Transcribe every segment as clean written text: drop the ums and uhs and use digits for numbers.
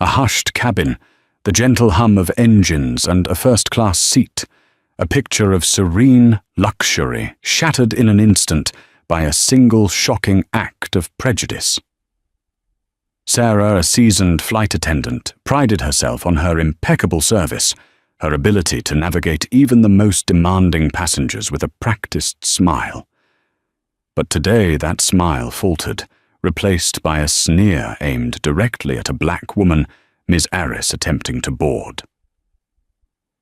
A hushed cabin, the gentle hum of engines and a first-class seat, a picture of serene luxury shattered in an instant by a single shocking act of prejudice. Sarah, a seasoned flight attendant, prided herself on her impeccable service, her ability to navigate even the most demanding passengers with a practiced smile. But today that smile faltered, replaced by a sneer aimed directly at a black woman Ms. Arris attempting to board.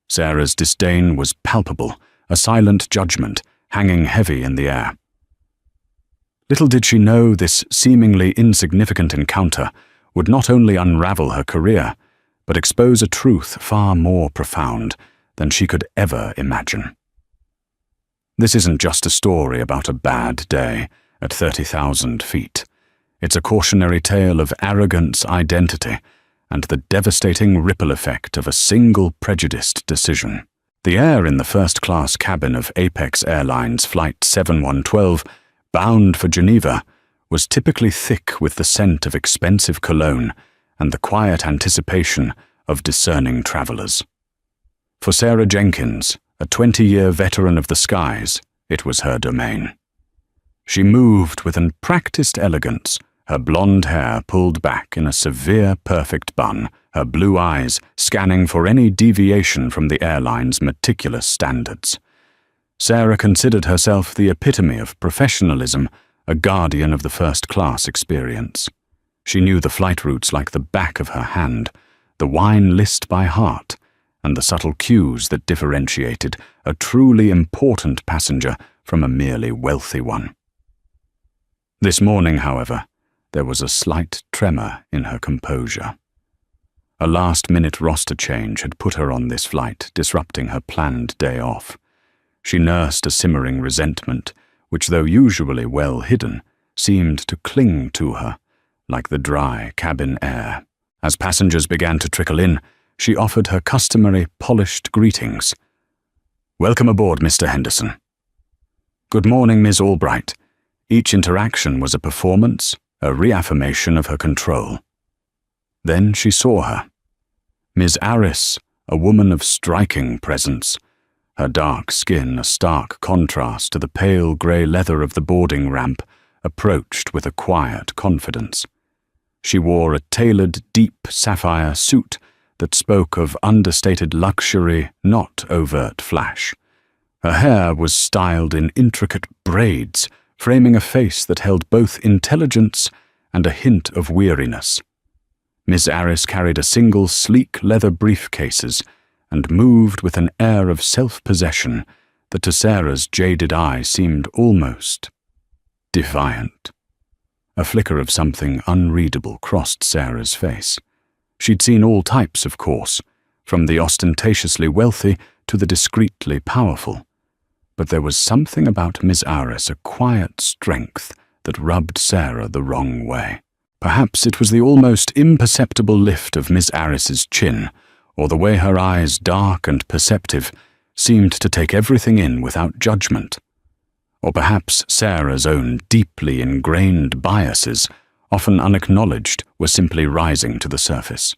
Sarah's disdain was palpable, a silent judgment hanging heavy in the air. Little did she know this seemingly insignificant encounter would not only unravel her career, but expose a truth far more profound than she could ever imagine. This isn't just a story about a bad day at 30,000 feet. It's a cautionary tale of arrogance, identity, and the devastating ripple effect of a single prejudiced decision. The air in the first-class cabin of Apex Airlines Flight 7112, bound for Geneva, was typically thick with the scent of expensive cologne and the quiet anticipation of discerning travelers. For Sarah Jenkins, a 20-year veteran of the skies, it was her domain. She moved with an practiced elegance, her blonde hair pulled back in a severe perfect bun, her blue eyes scanning for any deviation from the airline's meticulous standards. Sarah considered herself the epitome of professionalism, a guardian of the first-class experience. She knew the flight routes like the back of her hand, the wine list by heart, and the subtle cues that differentiated a truly important passenger from a merely wealthy one. This morning, however, there was a slight tremor in her composure. A last-minute roster change had put her on this flight, disrupting her planned day off. She nursed a simmering resentment, which, though usually well hidden, seemed to cling to her, like the dry cabin air. As passengers began to trickle in, she offered her customary polished greetings. "Welcome aboard, Mr. Henderson." "Good morning, Ms. Albright." Each interaction was a performance, a reaffirmation of her control. Then she saw her. Ms. Arris, a woman of striking presence, her dark skin a stark contrast to the pale grey leather of the boarding ramp, approached with a quiet confidence. She wore a tailored, deep sapphire suit that spoke of understated luxury, not overt flash. Her hair was styled in intricate braids, framing a face that held both intelligence and a hint of weariness. Miss Arris carried a single sleek leather briefcases and moved with an air of self-possession that to Sarah's jaded eye seemed almost defiant. A flicker of something unreadable crossed Sarah's face. She'd seen all types, of course, from the ostentatiously wealthy to the discreetly powerful. But there was something about Miss Arris, a quiet strength that rubbed Sarah the wrong way. Perhaps it was the almost imperceptible lift of Miss Arris's chin, or the way her eyes, dark and perceptive, seemed to take everything in without judgment. Or perhaps Sarah's own deeply ingrained biases, often unacknowledged, were simply rising to the surface.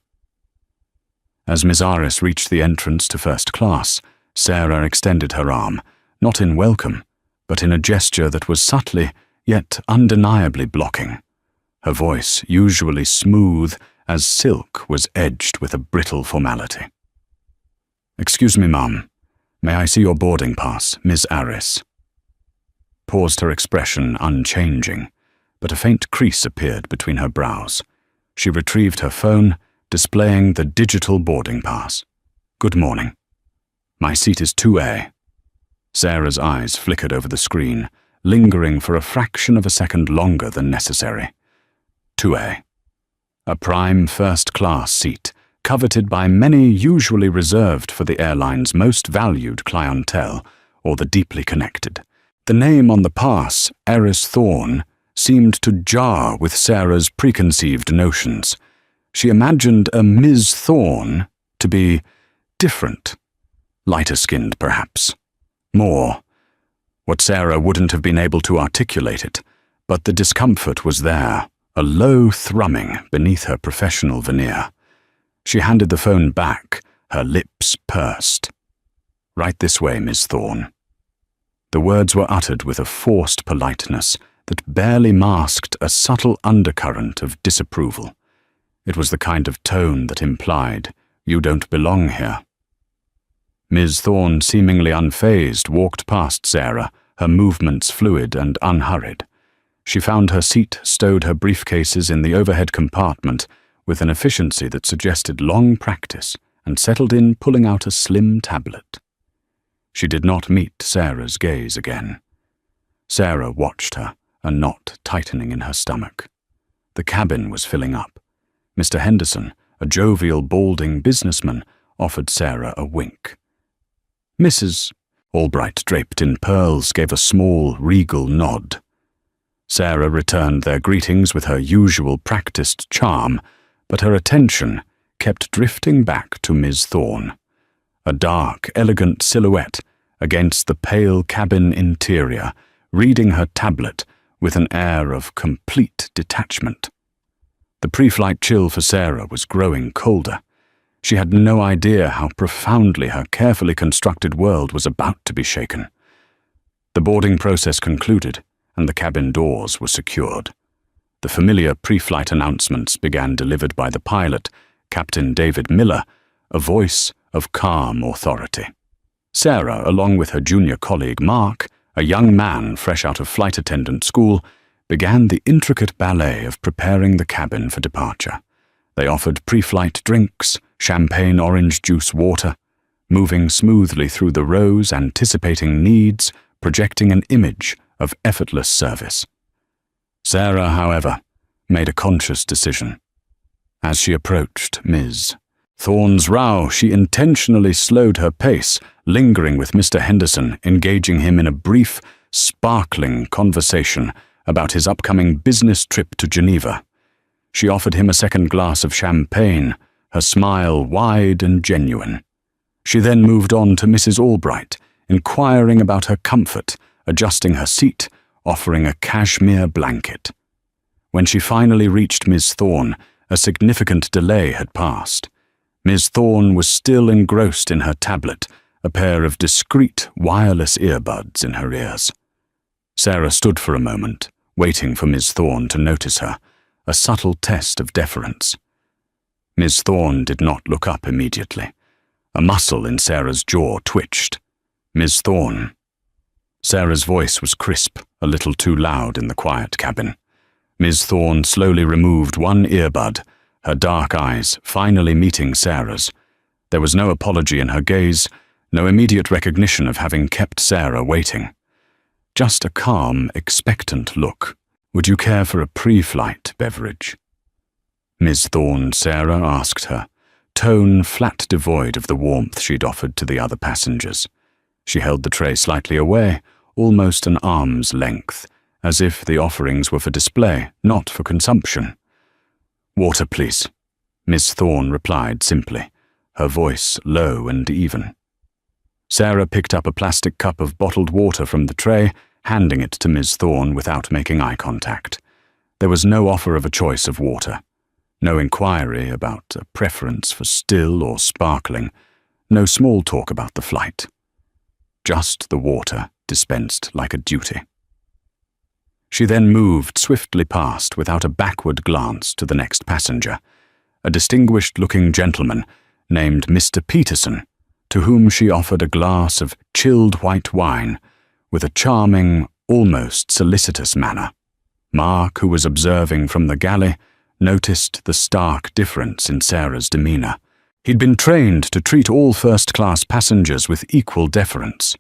As Miss Arris reached the entrance to first class, Sarah extended her arm, not in welcome, but in a gesture that was subtly, yet undeniably blocking. Her voice, usually smooth as silk, was edged with a brittle formality. "Excuse me, ma'am. May I see your boarding pass, Miss Arris?" Paused, her expression unchanging, but a faint crease appeared between her brows. She retrieved her phone, displaying the digital boarding pass. "Good morning. My seat is 2A. Sarah's eyes flickered over the screen, lingering for a fraction of a second longer than necessary. 2A. A prime first-class seat, coveted by many, usually reserved for the airline's most valued clientele or the deeply connected. The name on the pass, Eris Thorne, seemed to jar with Sarah's preconceived notions. She imagined a Ms. Thorne to be different, lighter-skinned perhaps. More. What Sarah wouldn't have been able to articulate it, but the discomfort was there, a low thrumming beneath her professional veneer. She handed the phone back, her lips pursed. "Right this way, Miss Thorne." The words were uttered with a forced politeness that barely masked a subtle undercurrent of disapproval. It was the kind of tone that implied, "You don't belong here." Ms. Thorne, seemingly unfazed, walked past Sarah, her movements fluid and unhurried. She found her seat, stowed her briefcases in the overhead compartment with an efficiency that suggested long practice, and settled in, pulling out a slim tablet. She did not meet Sarah's gaze again. Sarah watched her, a knot tightening in her stomach. The cabin was filling up. Mr. Henderson, a jovial, balding businessman, offered Sarah a wink. "Mrs." Albright, draped in pearls, gave a small, regal nod. Sarah returned their greetings with her usual practiced charm, but her attention kept drifting back to Ms. Thorne, a dark, elegant silhouette against the pale cabin interior, reading her tablet with an air of complete detachment. The pre-flight chill for Sarah was growing colder. She had no idea how profoundly her carefully constructed world was about to be shaken. The boarding process concluded, and the cabin doors were secured. The familiar pre-flight announcements began, delivered by the pilot, Captain David Miller, a voice of calm authority. Sarah, along with her junior colleague Mark, a young man fresh out of flight attendant school, began the intricate ballet of preparing the cabin for departure. They offered pre-flight drinks, champagne orange juice water, moving smoothly through the rows, anticipating needs, projecting an image of effortless service. Sarah, however, made a conscious decision. As she approached Ms. Thorne's row, she intentionally slowed her pace, lingering with Mr. Henderson, engaging him in a brief, sparkling conversation about his upcoming business trip to Geneva. She offered him a second glass of champagne, her smile wide and genuine. She then moved on to Mrs. Albright, inquiring about her comfort, adjusting her seat, offering a cashmere blanket. When she finally reached Miss Thorne, a significant delay had passed. Miss Thorne was still engrossed in her tablet, a pair of discreet wireless earbuds in her ears. Sarah stood for a moment, waiting for Miss Thorne to notice her, a subtle test of deference. Miss Thorne did not look up immediately. A muscle in Sarah's jaw twitched. "Miss Thorne." Sarah's voice was crisp, a little too loud in the quiet cabin. Miss Thorne slowly removed one earbud, her dark eyes finally meeting Sarah's. There was no apology in her gaze, no immediate recognition of having kept Sarah waiting. Just a calm, expectant look. "Would you care for a pre-flight beverage?" Miss Thorne, Sarah asked her, tone flat devoid of the warmth she'd offered to the other passengers. She held the tray slightly away, almost an arm's length, as if the offerings were for display, not for consumption. "Water, please," Miss Thorne replied simply, her voice low and even. Sarah picked up a plastic cup of bottled water from the tray, handing it to Miss Thorne without making eye contact. There was no offer of a choice of water, no inquiry about a preference for still or sparkling, no small talk about the flight. Just the water, dispensed like a duty. She then moved swiftly past without a backward glance to the next passenger, a distinguished-looking gentleman named Mr. Peterson, to whom she offered a glass of chilled white wine with a charming, almost solicitous manner. Mark, who was observing from the galley, noticed the stark difference in Sarah's demeanor. He'd been trained to treat all first-class passengers with equal deference,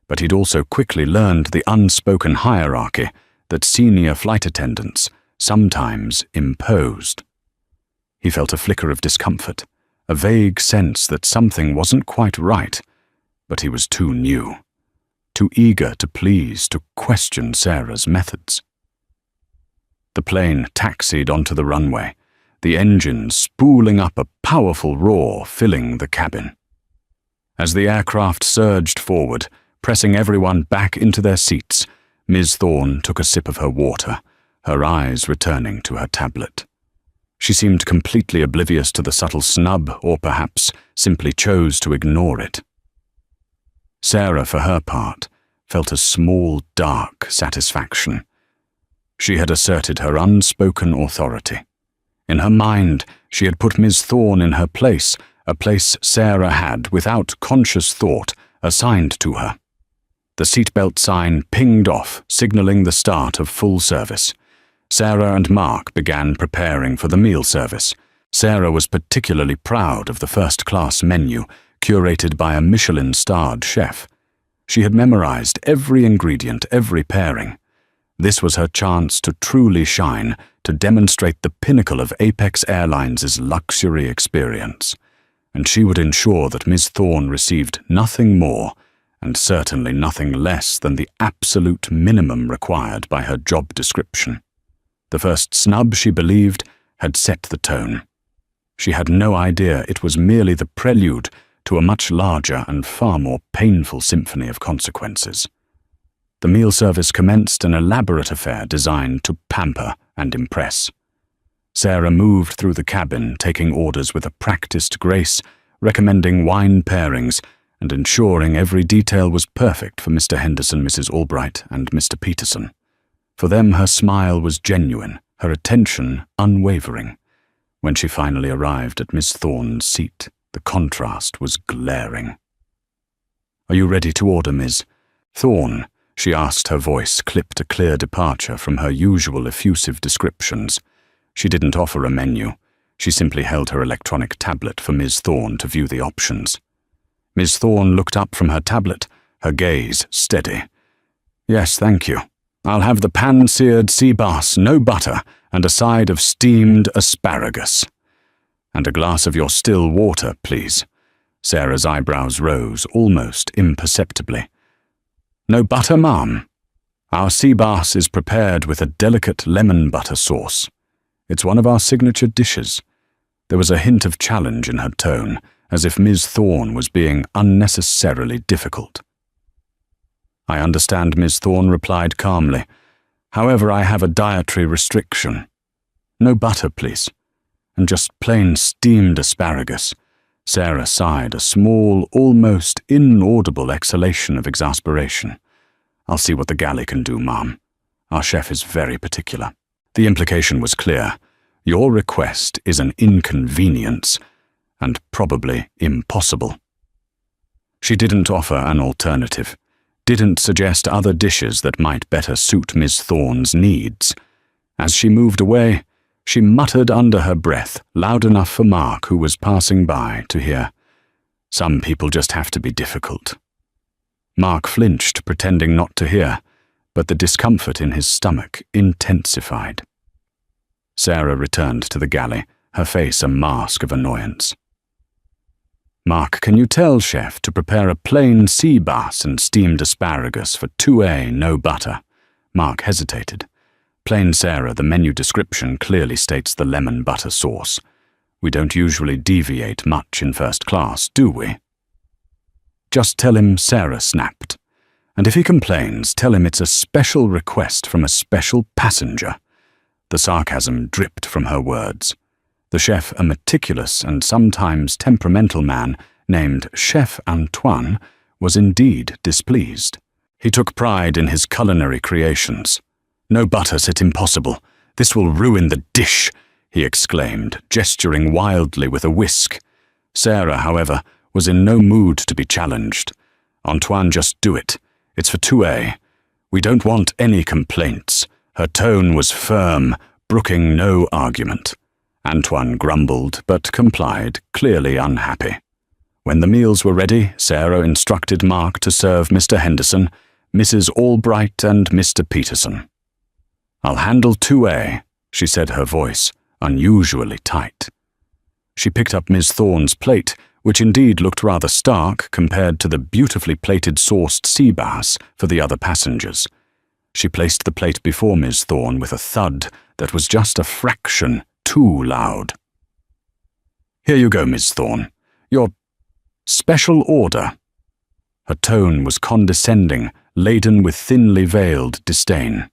but he'd also quickly learned the unspoken hierarchy that senior flight attendants sometimes imposed. He felt a flicker of discomfort, a vague sense that something wasn't quite right, but he was too new, too eager to please to question Sarah's methods. The plane taxied onto the runway, the engine spooling up a powerful roar filling the cabin. As the aircraft surged forward, pressing everyone back into their seats, Ms. Thorne took a sip of her water, her eyes returning to her tablet. She seemed completely oblivious to the subtle snub, or perhaps simply chose to ignore it. Sarah, for her part, felt a small, dark satisfaction. She had asserted her unspoken authority. In her mind, she had put Ms. Thorne in her place, a place Sarah had, without conscious thought, assigned to her. The seatbelt sign pinged off, signaling the start of full service. Sarah and Mark began preparing for the meal service. Sarah was particularly proud of the first-class menu, curated by a Michelin-starred chef. She had memorized every ingredient, every pairing. This was her chance to truly shine, to demonstrate the pinnacle of Apex Airlines' luxury experience. And she would ensure that Ms. Thorne received nothing more, and certainly nothing less than the absolute minimum required by her job description. The first snub, she believed, had set the tone. She had no idea it was merely the prelude to a much larger and far more painful symphony of consequences. The meal service commenced, an elaborate affair designed to pamper and impress. Sarah moved through the cabin, taking orders with a practiced grace, recommending wine pairings, and ensuring every detail was perfect for Mr. Henderson, Mrs. Albright, and Mr. Peterson. For them, her smile was genuine, her attention unwavering. When she finally arrived at Miss Thorne's seat, the contrast was glaring. "Are you ready to order, Ms. Thorne?" she asked, her voice clipped a clear departure from her usual effusive descriptions. She didn't offer a menu. She simply held her electronic tablet for Ms. Thorne to view the options. Ms. Thorne looked up from her tablet, her gaze steady. "Yes, thank you. I'll have the pan-seared sea bass, no butter, and a side of steamed asparagus. And a glass of your still water, please." Sarah's eyebrows rose almost imperceptibly. "No butter, ma'am. Our sea bass is prepared with a delicate lemon butter sauce. It's one of our signature dishes." There was a hint of challenge in her tone, as if Ms. Thorne was being unnecessarily difficult. "I understand," Ms. Thorne replied calmly. "However, I have a dietary restriction. No butter, please. And just plain steamed asparagus." Sarah sighed, a small, almost inaudible exhalation of exasperation. "I'll see what the galley can do, ma'am. Our chef is very particular." The implication was clear. Your request is an inconvenience, and probably impossible. She didn't offer an alternative, didn't suggest other dishes that might better suit Miss Thorne's needs. As she moved away, she muttered under her breath, loud enough for Mark, who was passing by, to hear, "Some people just have to be difficult." Mark flinched, pretending not to hear, but the discomfort in his stomach intensified. Sarah returned to the galley, her face a mask of annoyance. "Mark, can you tell Chef to prepare a plain sea bass and steamed asparagus for 2A, no butter?" Mark hesitated. "Plain, Sarah, the menu description clearly states the lemon butter sauce. We don't usually deviate much in first class, do we?" "Just tell him," Sarah snapped. "And if he complains, tell him it's a special request from a special passenger." The sarcasm dripped from her words. The chef, a meticulous and sometimes temperamental man named Chef Antoine, was indeed displeased. He took pride in his culinary creations. "No butter's it impossible. This will ruin the dish," he exclaimed, gesturing wildly with a whisk. Sarah, however, was in no mood to be challenged. "Antoine, just do it. It's for 2A. We don't want any complaints." Her tone was firm, brooking no argument. Antoine grumbled, but complied, clearly unhappy. When the meals were ready, Sarah instructed Mark to serve Mr. Henderson, Mrs. Albright, and Mr. Peterson. "I'll handle 2A, she said, her voice unusually tight. She picked up Miss Thorne's plate, which indeed looked rather stark compared to the beautifully plated sauced sea bass for the other passengers. She placed the plate before Miss Thorne with a thud that was just a fraction too loud. "Here you go, Miss Thorne. Your special order." Her tone was condescending, laden with thinly veiled disdain.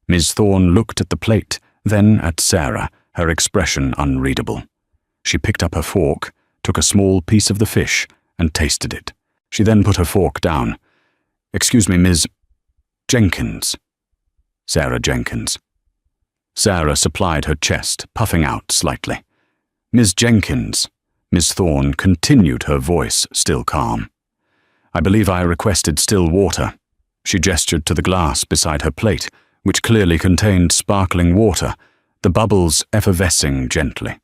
Miss Thorne looked at the plate, then at Sarah, her expression unreadable. She picked up her fork, took a small piece of the fish, and tasted it. She then put her fork down. "Excuse me, Ms. Jenkins." "Sarah Jenkins." Sarah supplied her chest, puffing out slightly. "Ms. Jenkins." Miss Thorne continued, her voice still calm. "I believe I requested still water." She gestured to the glass beside her plate, which clearly contained sparkling water, the bubbles effervescing gently.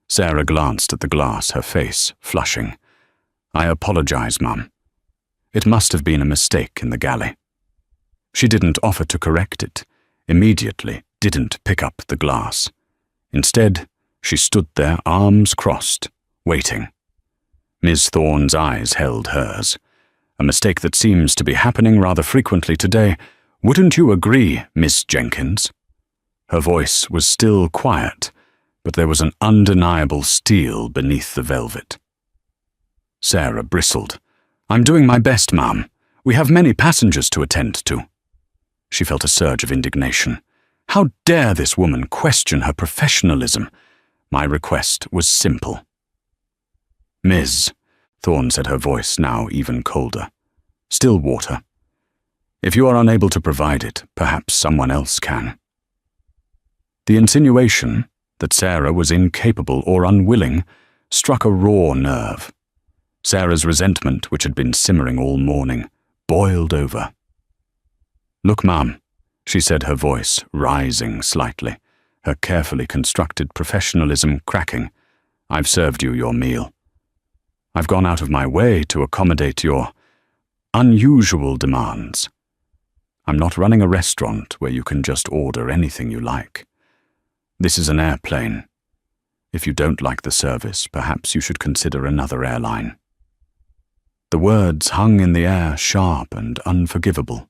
Sarah glanced at the glass, her face flushing. "I apologize, Mum. It must have been a mistake in the galley." She didn't offer to correct it, immediately didn't pick up the glass. Instead, she stood there, arms crossed, waiting. Ms. Thorne's eyes held hers. "A mistake that seems to be happening rather frequently today. Wouldn't you agree, Miss Jenkins?" Her voice was still quiet, but there was an undeniable steel beneath the velvet. Sarah bristled. "I'm doing my best, Ma'am. We have many passengers to attend to." She felt a surge of indignation. How dare this woman question her professionalism? My request was simple. "Ms." Thorne said, her voice now even colder. "Still water. If you are unable to provide it, perhaps someone else can." The insinuation that Sarah was incapable or unwilling struck a raw nerve. Sarah's resentment, which had been simmering all morning, boiled over. "Look, Ma'am," she said, her voice rising slightly, her carefully constructed professionalism cracking. "I've served you your meal. I've gone out of my way to accommodate your unusual demands. I'm not running a restaurant where you can just order anything you like. This is an airplane. If you don't like the service, perhaps you should consider another airline." The words hung in the air, sharp and unforgivable.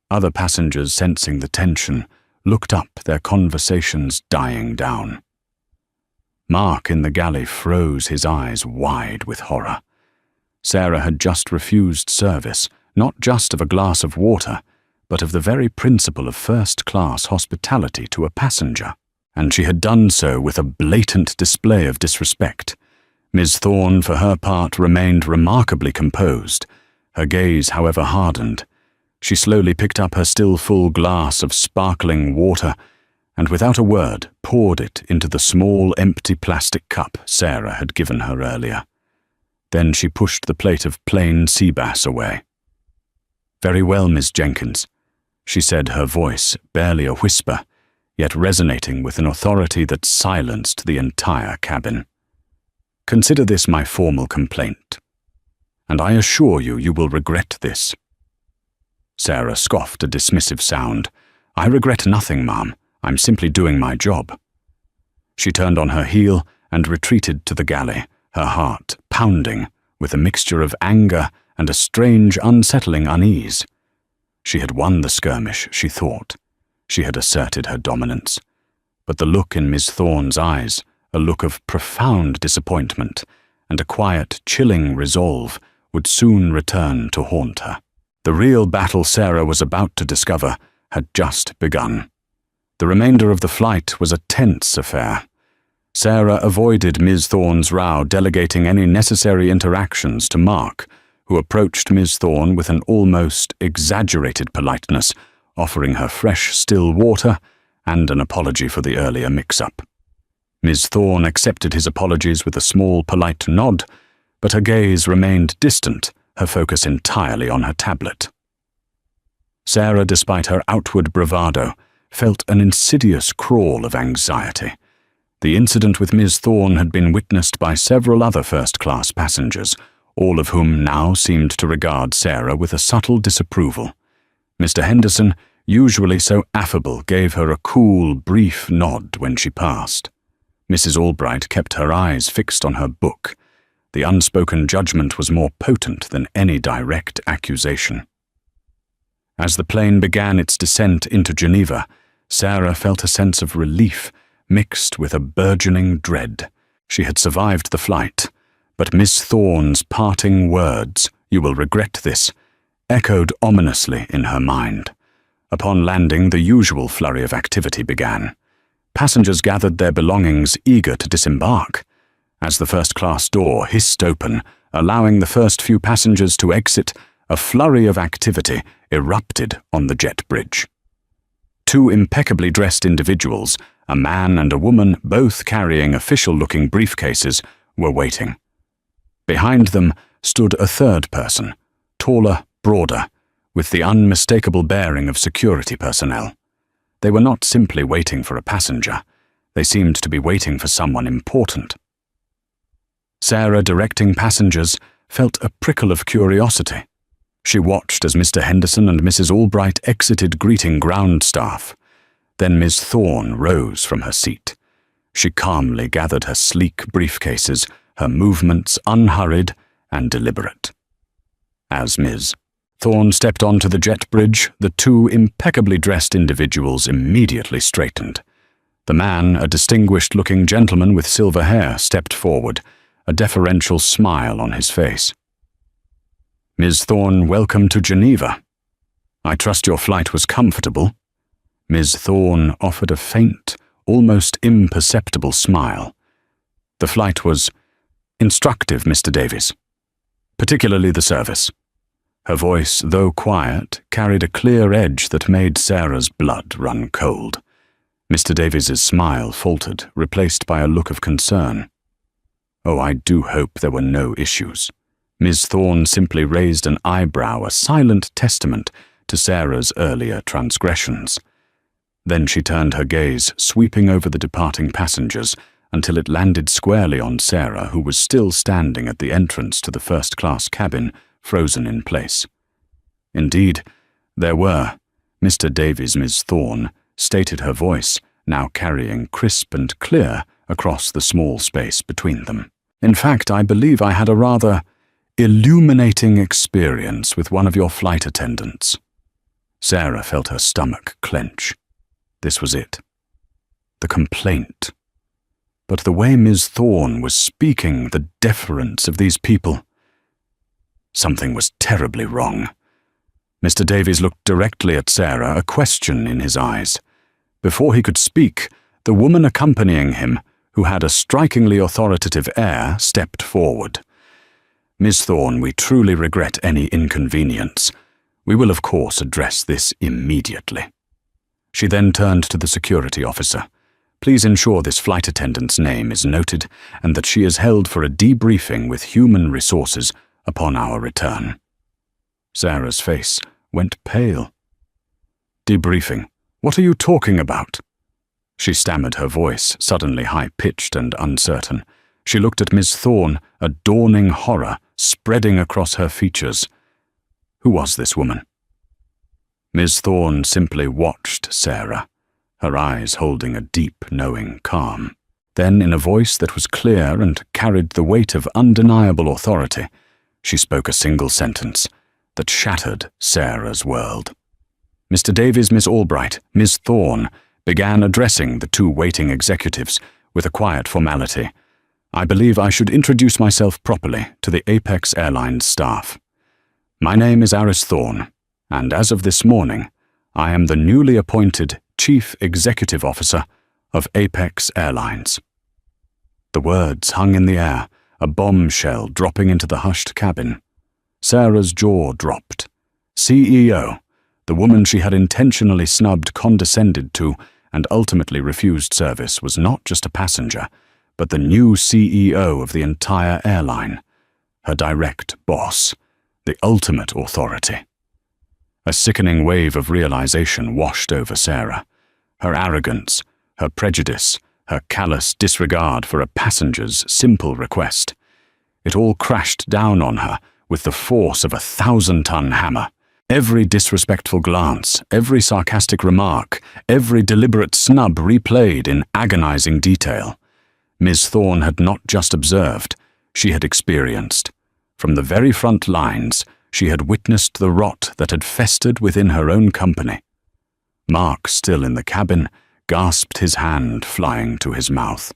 Other passengers, sensing the tension, looked up, their conversations dying down. Mark in the galley froze, his eyes wide with horror. Sarah had just refused service, not just of a glass of water, but of the very principle of first-class hospitality to a passenger. And she had done so with a blatant display of disrespect. Miss Thorne, for her part, remained remarkably composed, her gaze, however, hardened. She slowly picked up her still full glass of sparkling water and, without a word, poured it into the small, empty plastic cup Sarah had given her earlier. Then she pushed the plate of plain sea bass away. "Very well, Miss Jenkins," she said, her voice barely a whisper, yet resonating with an authority that silenced the entire cabin. "Consider this my formal complaint, and I assure you, you will regret this." Sarah scoffed a dismissive sound. "I regret nothing, Ma'am. I'm simply doing my job." She turned on her heel and retreated to the galley, her heart pounding with a mixture of anger and a strange, unsettling unease. She had won the skirmish, she thought. She had asserted her dominance. But the look in Miss Thorne's eyes, a look of profound disappointment and a quiet, chilling resolve, would soon return to haunt her. The real battle Sarah was about to discover had just begun. The remainder of the flight was a tense affair. Sarah avoided Ms. Thorne's row, delegating any necessary interactions to Mark, who approached Ms. Thorne with an almost exaggerated politeness, offering her fresh, still water and an apology for the earlier mix-up. Ms. Thorne accepted his apologies with a small, polite nod, but her gaze remained distant, her focus entirely on her tablet. Sarah, despite her outward bravado, felt an insidious crawl of anxiety. The incident with Ms. Thorne had been witnessed by several other first-class passengers, all of whom now seemed to regard Sarah with a subtle disapproval. Mr. Henderson, usually so affable, gave her a cool, brief nod when she passed. Mrs. Albright kept her eyes fixed on her book. The unspoken judgment was more potent than any direct accusation. As the plane began its descent into Geneva, Sarah felt a sense of relief mixed with a burgeoning dread. She had survived the flight, but Miss Thorne's parting words, "You will regret this," echoed ominously in her mind. Upon landing, the usual flurry of activity began. Passengers gathered their belongings, eager to disembark. As the first-class door hissed open, allowing the first few passengers to exit, a flurry of activity erupted on the jet bridge. Two impeccably dressed individuals, a man and a woman, both carrying official-looking briefcases, were waiting. Behind them stood a third person, taller, broader, with the unmistakable bearing of security personnel. They were not simply waiting for a passenger. They seemed to be waiting for someone important. Sarah, directing passengers, felt a prickle of curiosity. She watched as Mr. Henderson and Mrs. Albright exited greeting ground staff. Then Miss Thorne rose from her seat. She calmly gathered her sleek briefcases, her movements unhurried and deliberate. As Ms. Thorne stepped onto the jet bridge, the two impeccably dressed individuals immediately straightened. The man, a distinguished-looking gentleman with silver hair, stepped forward, a deferential smile on his face. "Ms. Thorne, welcome to Geneva. I trust your flight was comfortable." Ms. Thorne offered a faint, almost imperceptible smile. "The flight was instructive, Mr. Davies. Particularly the service." Her voice, though quiet, carried a clear edge that made Sarah's blood run cold. Mr. Davies's smile faltered, replaced by a look of concern. "Oh, I do hope there were no issues." Ms. Thorne simply raised an eyebrow, a silent testament to Sarah's earlier transgressions. Then she turned her gaze, sweeping over the departing passengers, until it landed squarely on Sarah, who was still standing at the entrance to the first-class cabin, frozen in place. Indeed, there were. Mr. Davies, Miss Thorne, stated her voice, now carrying crisp and clear across the small space between them. "In fact, I believe I had a rather illuminating experience with one of your flight attendants." Sarah felt her stomach clench. This was it. The complaint. But the way Ms. Thorne was speaking, the deference of these people. Something was terribly wrong. Mr. Davies looked directly at Sarah, a question in his eyes. Before he could speak, the woman accompanying him, who had a strikingly authoritative air, stepped forward. "Miss Thorne, we truly regret any inconvenience. We will of course address this immediately." She then turned to the security officer. "Please ensure this flight attendant's name is noted and that she is held for a debriefing with human resources upon our return." Sarah's face went pale. "Debriefing? What are you talking about?" She stammered, her voice suddenly high-pitched and uncertain. She looked at Miss Thorne, a dawning horror spreading across her features. Who was this woman? Miss Thorne simply watched Sarah, her eyes holding a deep, knowing calm. Then, in a voice that was clear and carried the weight of undeniable authority, she spoke a single sentence that shattered Sarah's world. Mr. Davies, Miss Albright, Miss Thorne began addressing the two waiting executives with a quiet formality. "I believe I should introduce myself properly to the Apex Airlines staff. My name is Aris Thorne, and as of this morning, I am the newly appointed Chief Executive Officer of Apex Airlines." The words hung in the air, a bombshell dropping into the hushed cabin. Sarah's jaw dropped. CEO, the woman she had intentionally snubbed, condescended to, and ultimately refused service, was not just a passenger, but the new CEO of the entire airline, her direct boss, the ultimate authority. A sickening wave of realization washed over Sarah. Her arrogance, her prejudice, her callous disregard for a passenger's simple request. It all crashed down on her with the force of a 1,000-ton hammer. Every disrespectful glance, every sarcastic remark, every deliberate snub replayed in agonizing detail. Miss Thorne had not just observed, she had experienced. From the very front lines, she had witnessed the rot that had festered within her own company. Mark, still in the cabin, gasped, his hand flying to his mouth.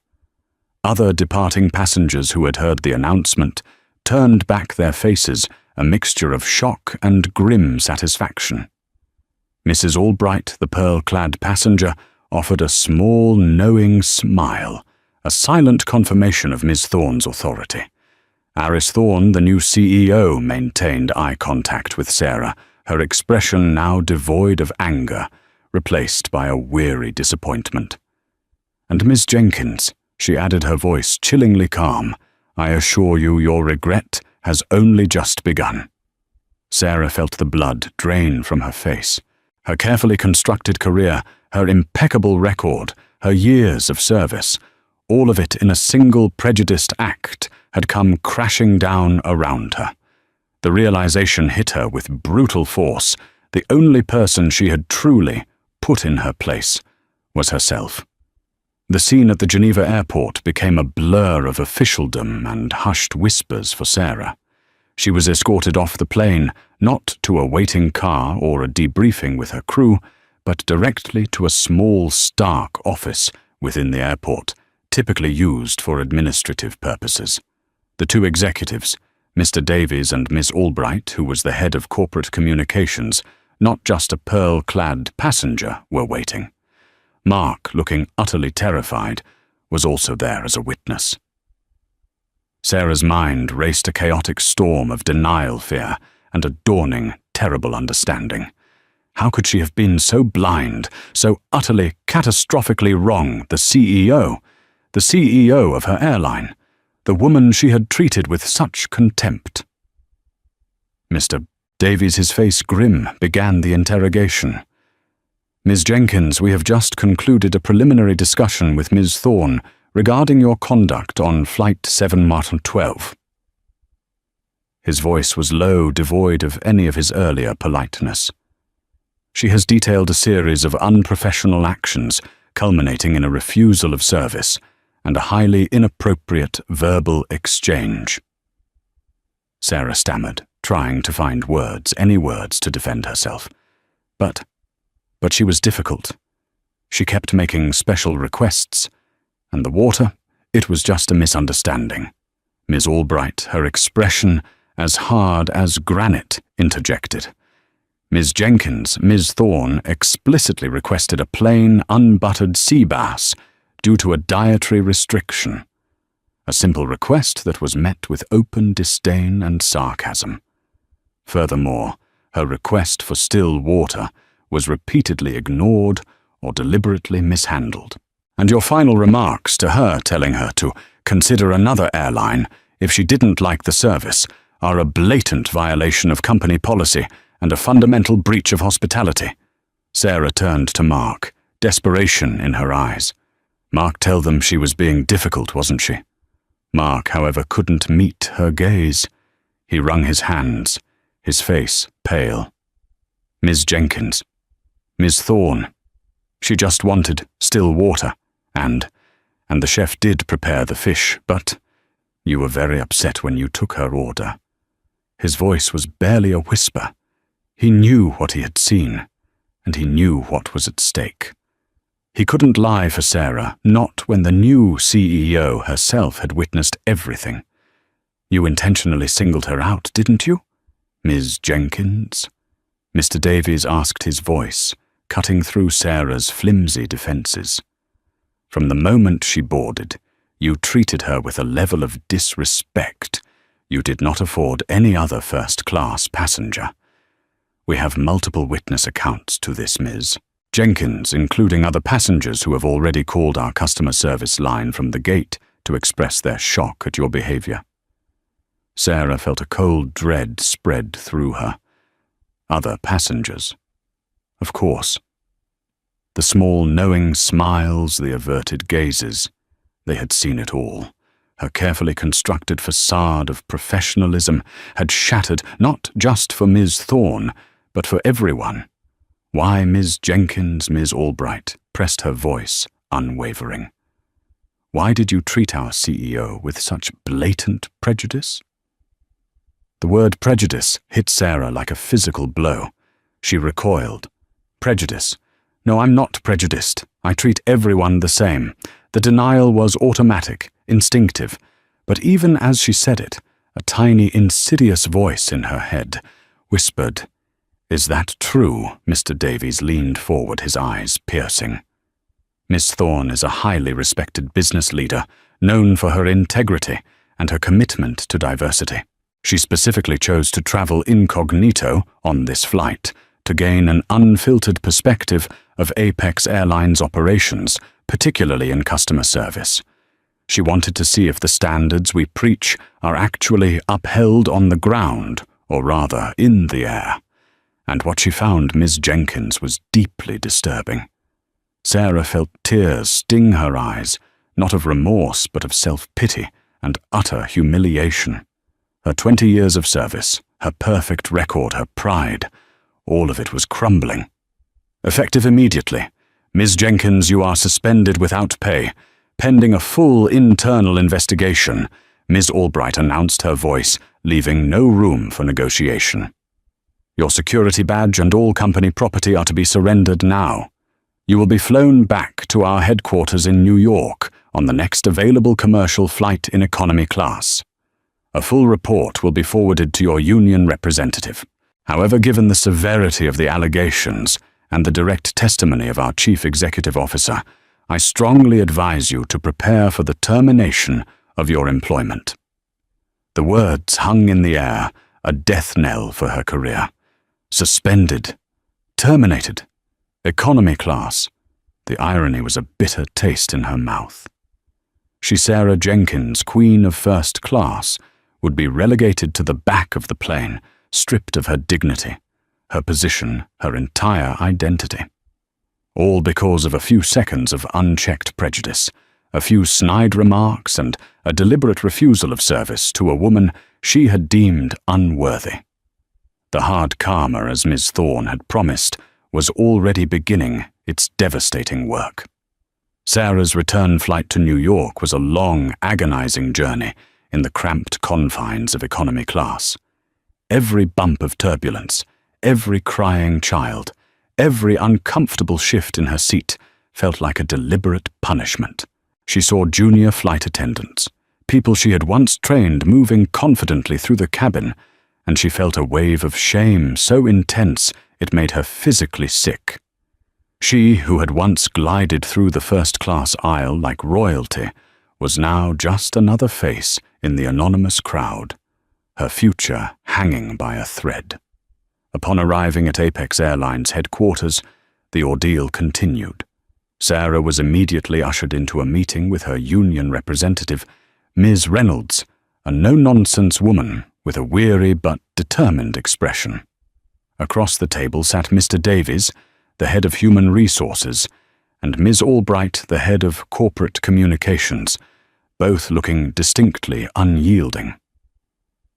Other departing passengers who had heard the announcement turned back their faces, a mixture of shock and grim satisfaction. Mrs. Albright, the pearl-clad passenger, offered a small, knowing smile, a silent confirmation of Ms. Thorne's authority. Aris Thorne, the new CEO, maintained eye contact with Sarah, her expression now devoid of anger, replaced by a weary disappointment. "And Miss Jenkins," she added, her voice chillingly calm, "I assure you your regret has only just begun." Sarah felt the blood drain from her face. Her carefully constructed career, her impeccable record, her years of service, all of it in a single prejudiced act, had come crashing down around her. The realization hit her with brutal force. The only person she had truly put in her place was herself. The scene at the Geneva airport became a blur of officialdom and hushed whispers for Sarah. She was escorted off the plane, not to a waiting car or a debriefing with her crew, but directly to a small, stark office within the airport, typically used for administrative purposes. The two executives, Mr. Davies and Miss Albright, who was the head of corporate communications, not just a pearl-clad passenger, were waiting. Mark, looking utterly terrified, was also there as a witness. Sarah's mind raced a chaotic storm of denial fear and a dawning, terrible understanding. How could she have been so blind, so utterly, catastrophically wrong? The CEO of her airline, the woman she had treated with such contempt. Mr. Davies, his face grim, began the interrogation. "Ms. Jenkins, we have just concluded a preliminary discussion with Ms. Thorne regarding your conduct on Flight 712. His voice was low, devoid of any of his earlier politeness. "She has detailed a series of unprofessional actions, culminating in a refusal of service and a highly inappropriate verbal exchange." Sarah stammered, trying to find words, any words to defend herself. But she was difficult. She kept making special requests. And the water, it was just a misunderstanding. Miss Albright, her expression as hard as granite, interjected. Ms. Jenkins, Ms. Thorne, explicitly requested a plain, unbuttered sea bass due to a dietary restriction. A simple request that was met with open disdain and sarcasm. Furthermore, her request for still water was repeatedly ignored or deliberately mishandled. And your final remarks to her telling her to consider another airline if she didn't like the service are a blatant violation of company policy and a fundamental breach of hospitality. Sarah turned to Mark, desperation in her eyes. Mark, tell them she was being difficult, wasn't she? Mark, however, couldn't meet her gaze. He wrung his hands, his face pale. "Ms. Jenkins, Ms. Thorne, she just wanted still water. And the chef did prepare the fish, but you were very upset when you took her order." His voice was barely a whisper. He knew what he had seen, and he knew what was at stake. He couldn't lie for Sarah, not when the new CEO herself had witnessed everything. "You intentionally singled her out, didn't you, Ms. Jenkins?" Mr. Davies asked, his voice cutting through Sarah's flimsy defenses. "From the moment she boarded, you treated her with a level of disrespect you did not afford any other first-class passenger. We have multiple witness accounts to this, Ms. Jenkins, including other passengers who have already called our customer service line from the gate to express their shock at your behavior." Sarah felt a cold dread spread through her. Other passengers. Of course. The small, knowing smiles, the averted gazes. They had seen it all. Her carefully constructed facade of professionalism had shattered not just for Ms. Thorne, but for everyone. Why, Ms. Jenkins, Ms. Albright, pressed her voice, unwavering. Why did you treat our CEO with such blatant prejudice? The word prejudice hit Sarah like a physical blow. She recoiled. Prejudice. No, I'm not prejudiced. I treat everyone the same. The denial was automatic, instinctive. But even as she said it, a tiny, insidious voice in her head whispered, "Is that true?" Mr. Davies leaned forward, his eyes piercing. Miss Thorne is a highly respected business leader, known for her integrity and her commitment to diversity. She specifically chose to travel incognito on this flight to gain an unfiltered perspective of Apex Airlines operations, particularly in customer service. She wanted to see if the standards we preach are actually upheld on the ground, or rather in the air. And what she found Ms. Jenkins was deeply disturbing. Sarah felt tears sting her eyes, not of remorse but of self-pity and utter humiliation. Her 20 years of service, her perfect record, her pride, all of it was crumbling. Effective immediately, Ms. Jenkins, you are suspended without pay. Pending a full internal investigation, Ms. Albright announced, her voice leaving no room for negotiation. Your security badge and all company property are to be surrendered now. You will be flown back to our headquarters in New York on the next available commercial flight in economy class. A full report will be forwarded to your union representative. However, given the severity of the allegations and the direct testimony of our chief executive officer, I strongly advise you to prepare for the termination of your employment. The words hung in the air, a death knell for her career. Suspended. Terminated. Economy class. The irony was a bitter taste in her mouth. She, Sarah Jenkins, Queen of First Class, would be relegated to the back of the plane, stripped of her dignity, her position, her entire identity. All because of a few seconds of unchecked prejudice, a few snide remarks, and a deliberate refusal of service to a woman she had deemed unworthy. The hard karma, as Miss Thorne had promised, was already beginning its devastating work. Sarah's return flight to New York was a long, agonizing journey in the cramped confines of economy class. Every bump of turbulence, every crying child, every uncomfortable shift in her seat felt like a deliberate punishment. She saw junior flight attendants, people she had once trained, moving confidently through the cabin, and she felt a wave of shame so intense it made her physically sick. She, who had once glided through the first-class aisle like royalty, was now just another face in the anonymous crowd, her future hanging by a thread. Upon arriving at Apex Airlines headquarters, the ordeal continued. Sarah was immediately ushered into a meeting with her union representative, Ms. Reynolds, a no-nonsense woman with a weary but determined expression. Across the table sat Mr. Davies, the head of human resources, and Ms. Albright, the head of corporate communications, both looking distinctly unyielding.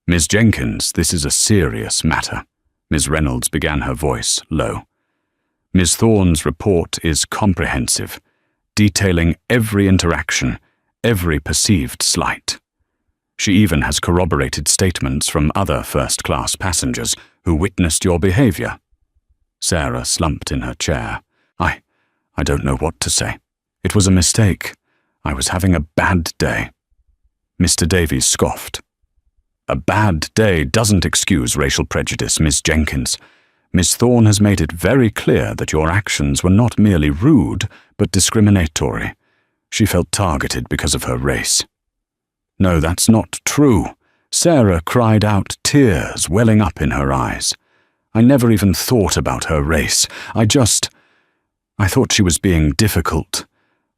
Ms. Jenkins, this is a serious matter. Ms. Reynolds began, her voice low. Ms. Thorne's report is comprehensive, detailing every interaction, every perceived slight. She even has corroborated statements from other first-class passengers who witnessed your behavior. Sarah slumped in her chair. I don't know what to say. It was a mistake. I was having a bad day. Mr. Davies scoffed. A bad day doesn't excuse racial prejudice, Miss Jenkins. Miss Thorne has made it very clear that your actions were not merely rude, but discriminatory. She felt targeted because of her race. No, that's not true. Sarah cried out, tears welling up in her eyes. I never even thought about her race. I thought she was being difficult,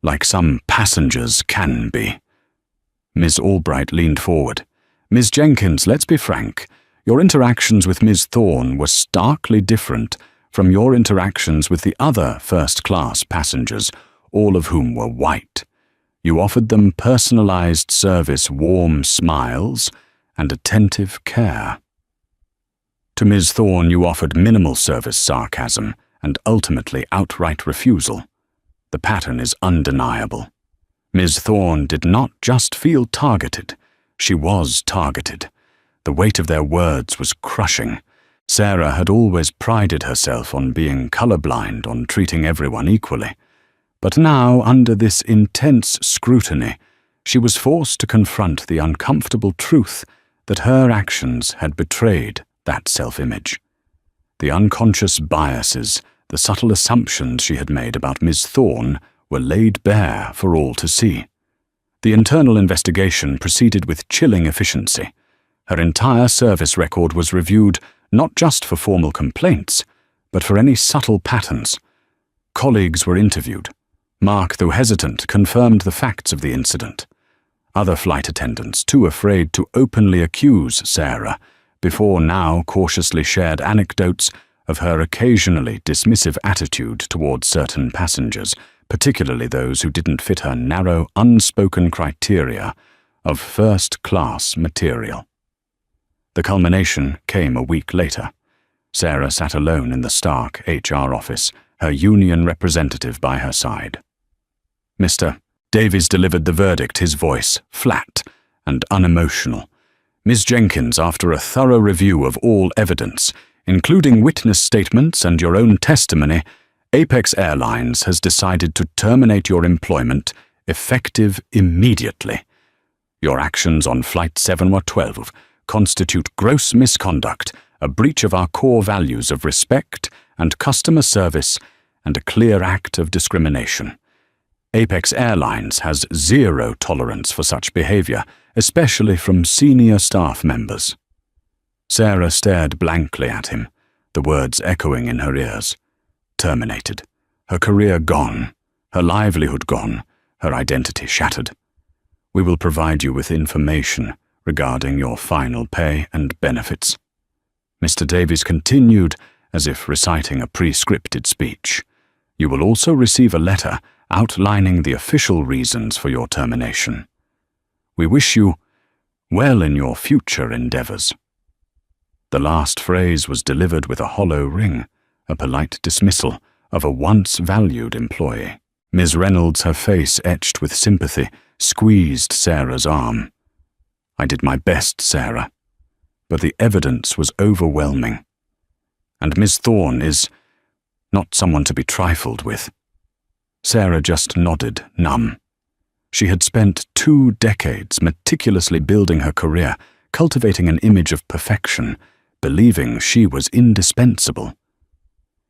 like some passengers can be. Miss Albright leaned forward. Miss Jenkins, let's be frank. Your interactions with Miss Thorne were starkly different from your interactions with the other first-class passengers, all of whom were white. You offered them personalized service, warm smiles, and attentive care. To Ms. Thorne you offered minimal service sarcasm and ultimately outright refusal. The pattern is undeniable. Ms. Thorne did not just feel targeted, she was targeted. The weight of their words was crushing. Sarah had always prided herself on being colorblind, on treating everyone equally. But now, under this intense scrutiny, she was forced to confront the uncomfortable truth that her actions had betrayed that self-image. The unconscious biases, the subtle assumptions she had made about Miss Thorne were laid bare for all to see. The internal investigation proceeded with chilling efficiency. Her entire service record was reviewed not just for formal complaints, but for any subtle patterns. Colleagues were interviewed. Mark, though hesitant, confirmed the facts of the incident. Other flight attendants, too afraid to openly accuse Sarah, before now cautiously shared anecdotes of her occasionally dismissive attitude towards certain passengers, particularly those who didn't fit her narrow, unspoken criteria of first-class material. The culmination came a week later. Sarah sat alone in the stark HR office, her union representative by her side. Mr. Davies delivered the verdict, his voice flat and unemotional. Ms. Jenkins, after a thorough review of all evidence, including witness statements and your own testimony, Apex Airlines has decided to terminate your employment effective immediately. Your actions on Flight 712 constitute gross misconduct, a breach of our core values of respect and customer service, and a clear act of discrimination. Apex Airlines has zero tolerance for such behavior, especially from senior staff members. Sarah stared blankly at him, the words echoing in her ears. Terminated. Her career gone. Her livelihood gone. Her identity shattered. We will provide you with information regarding your final pay and benefits. Mr. Davies continued as if reciting a pre-scripted speech. You will also receive a letter outlining the official reasons for your termination. We wish you well in your future endeavors. The last phrase was delivered with a hollow ring, a polite dismissal of a once valued employee. Ms. Reynolds, her face etched with sympathy, squeezed Sarah's arm. I did my best, Sarah, but the evidence was overwhelming. And Miss Thorne is not someone to be trifled with. Sarah just nodded, numb. She had spent 2 decades meticulously building her career, cultivating an image of perfection, believing she was indispensable.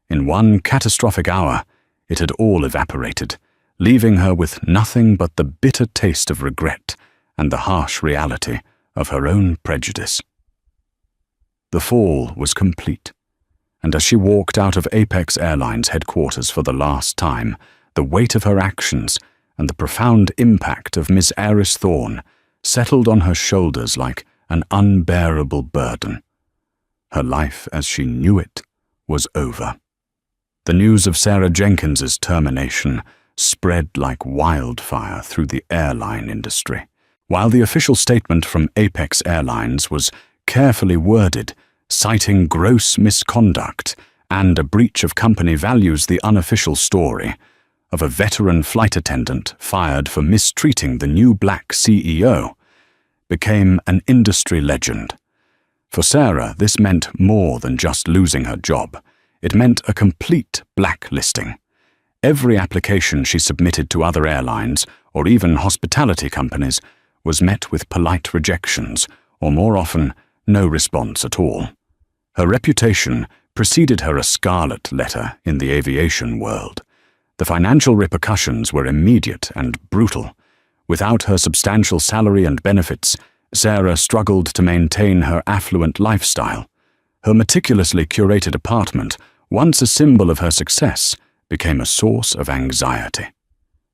In one catastrophic hour, it had all evaporated, leaving her with nothing but the bitter taste of regret and the harsh reality of her own prejudice. The fall was complete, and as she walked out of Apex Airlines headquarters for the last time, the weight of her actions and the profound impact of Miss Iris Thorne settled on her shoulders like an unbearable burden. Her life as she knew it was over. The news of Sarah Jenkins's termination spread like wildfire through the airline industry. While the official statement from Apex Airlines was carefully worded, citing gross misconduct and a breach of company values, the unofficial story of a veteran flight attendant fired for mistreating the new black CEO became an industry legend. For Sarah, this meant more than just losing her job. It meant a complete blacklisting. Every application she submitted to other airlines or even hospitality companies was met with polite rejections, or more often, no response at all. Her reputation preceded her a scarlet letter in the aviation world. The financial repercussions were immediate and brutal. Without her substantial salary and benefits, Sarah struggled to maintain her affluent lifestyle. Her meticulously curated apartment, once a symbol of her success, became a source of anxiety.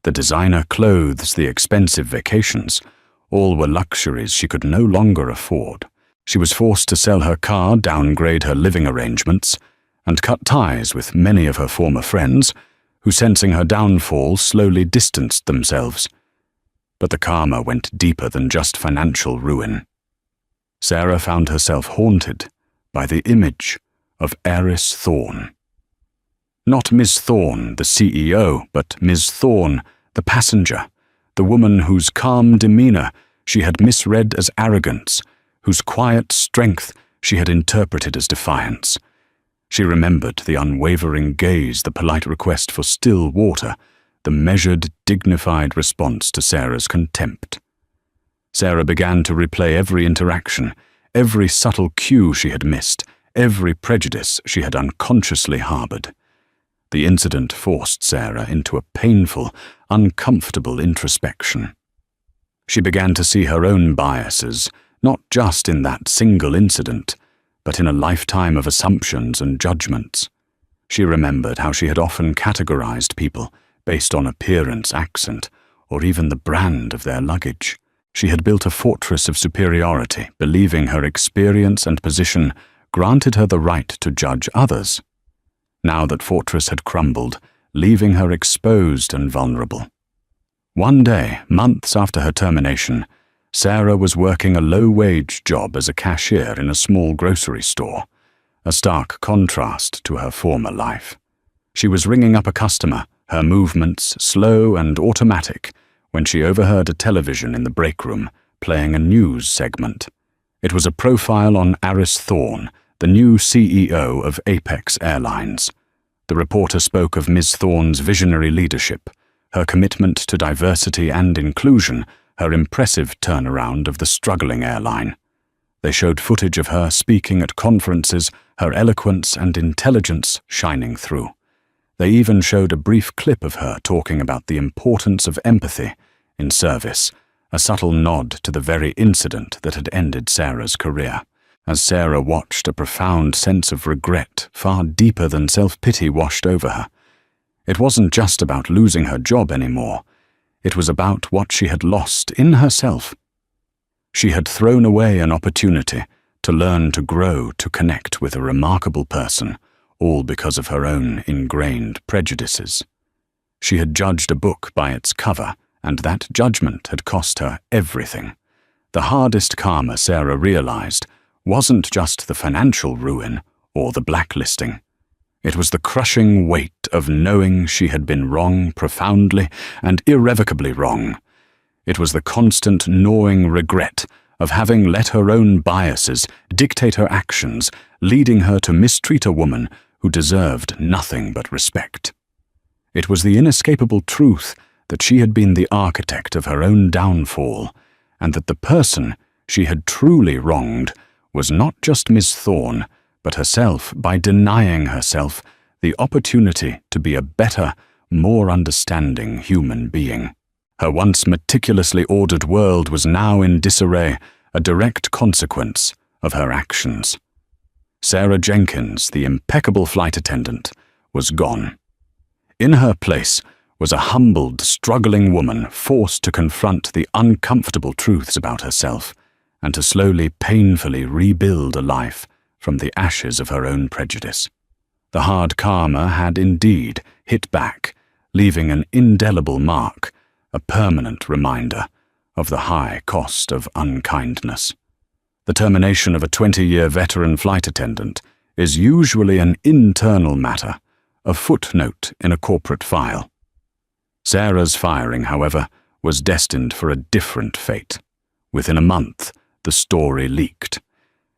The designer clothes, the expensive vacations, all were luxuries she could no longer afford. She was forced to sell her car, downgrade her living arrangements, and cut ties with many of her former friends, who, sensing her downfall, slowly distanced themselves. But the karma went deeper than just financial ruin. Sarah found herself haunted by the image of Iris Thorne. Not Miss Thorne, the CEO, but Ms. Thorne, the passenger, the woman whose calm demeanor she had misread as arrogance, whose quiet strength she had interpreted as defiance. She remembered the unwavering gaze, the polite request for still water, the measured, dignified response to Sarah's contempt. Sarah began to replay every interaction, every subtle cue she had missed, every prejudice she had unconsciously harbored. The incident forced Sarah into a painful, uncomfortable introspection. She began to see her own biases, not just in that single incident, but in a lifetime of assumptions and judgments. She remembered how she had often categorized people based on appearance, accent, or even the brand of their luggage. She had built a fortress of superiority, believing her experience and position granted her the right to judge others. Now that fortress had crumbled, leaving her exposed and vulnerable. One day, months after her termination, Sarah was working a low-wage job as a cashier in a small grocery store, a stark contrast to her former life. She was ringing up a customer, her movements slow and automatic, when she overheard a television in the break room playing a news segment. It was a profile on Aris Thorne, the new CEO of Apex Airlines. The reporter spoke of Ms. Thorne's visionary leadership, her commitment to diversity and inclusion, her impressive turnaround of the struggling airline. They showed footage of her speaking at conferences, her eloquence and intelligence shining through. They even showed a brief clip of her talking about the importance of empathy in service, a subtle nod to the very incident that had ended Sarah's career. As Sarah watched, a profound sense of regret, far deeper than self-pity, washed over her. It wasn't just about losing her job anymore. It was about what she had lost in herself. She had thrown away an opportunity to learn, to grow, to connect with a remarkable person, all because of her own ingrained prejudices. She had judged a book by its cover, and that judgment had cost her everything. The hardest karma, Sarah realized, wasn't just the financial ruin or the blacklisting. It was the crushing weight of knowing she had been wrong, profoundly and irrevocably wrong. It was the constant gnawing regret of having let her own biases dictate her actions, leading her to mistreat a woman who deserved nothing but respect. It was the inescapable truth that she had been the architect of her own downfall, and that the person she had truly wronged was not just Miss Thorne, but herself, by denying herself the opportunity to be a better, more understanding human being. Her once meticulously ordered world was now in disarray, a direct consequence of her actions. Sarah Jenkins, the impeccable flight attendant, was gone. In her place was a humbled, struggling woman forced to confront the uncomfortable truths about herself and to slowly, painfully rebuild a life from the ashes of her own prejudice. The hard karma had indeed hit back, leaving an indelible mark, a permanent reminder of the high cost of unkindness. The termination of a 20-year veteran flight attendant is usually an internal matter, a footnote in a corporate file. Sarah's firing, however, was destined for a different fate. Within a month, the story leaked.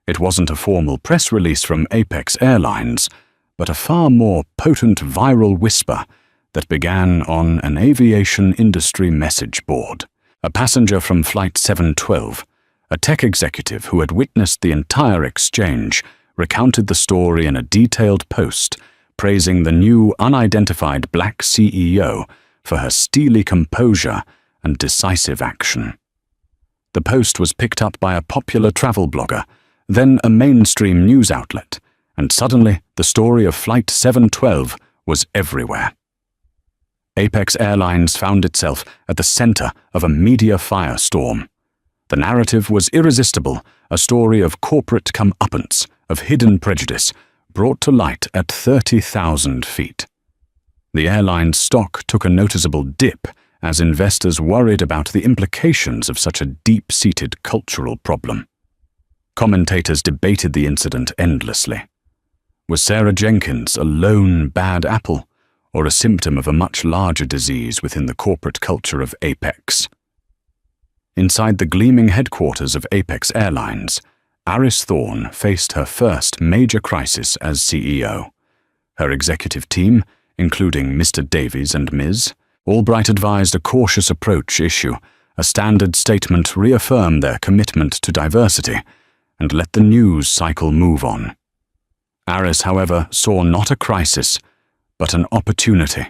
It wasn't a formal press release from Apex Airlines, but a far more potent viral whisper that began on an aviation industry message board. A passenger from Flight 712, a tech executive who had witnessed the entire exchange, recounted the story in a detailed post, praising the new unidentified black CEO for her steely composure and decisive action. The post was picked up by a popular travel blogger, then a mainstream news outlet, and suddenly the story of Flight 712 was everywhere. Apex Airlines found itself at the center of a media firestorm. The narrative was irresistible, a story of corporate comeuppance, of hidden prejudice, brought to light at 30,000 feet. The airline's stock took a noticeable dip as investors worried about the implications of such a deep-seated cultural problem. Commentators debated the incident endlessly. Was Sarah Jenkins a lone bad apple, or a symptom of a much larger disease within the corporate culture of Apex? Inside the gleaming headquarters of Apex Airlines, Aris Thorne faced her first major crisis as CEO. Her executive team, including Mr. Davies and Ms. Albright, advised a cautious approach issue, a standard statement reaffirm their commitment to diversity, and let the news cycle move on. Aris, however, saw not a crisis, but an opportunity.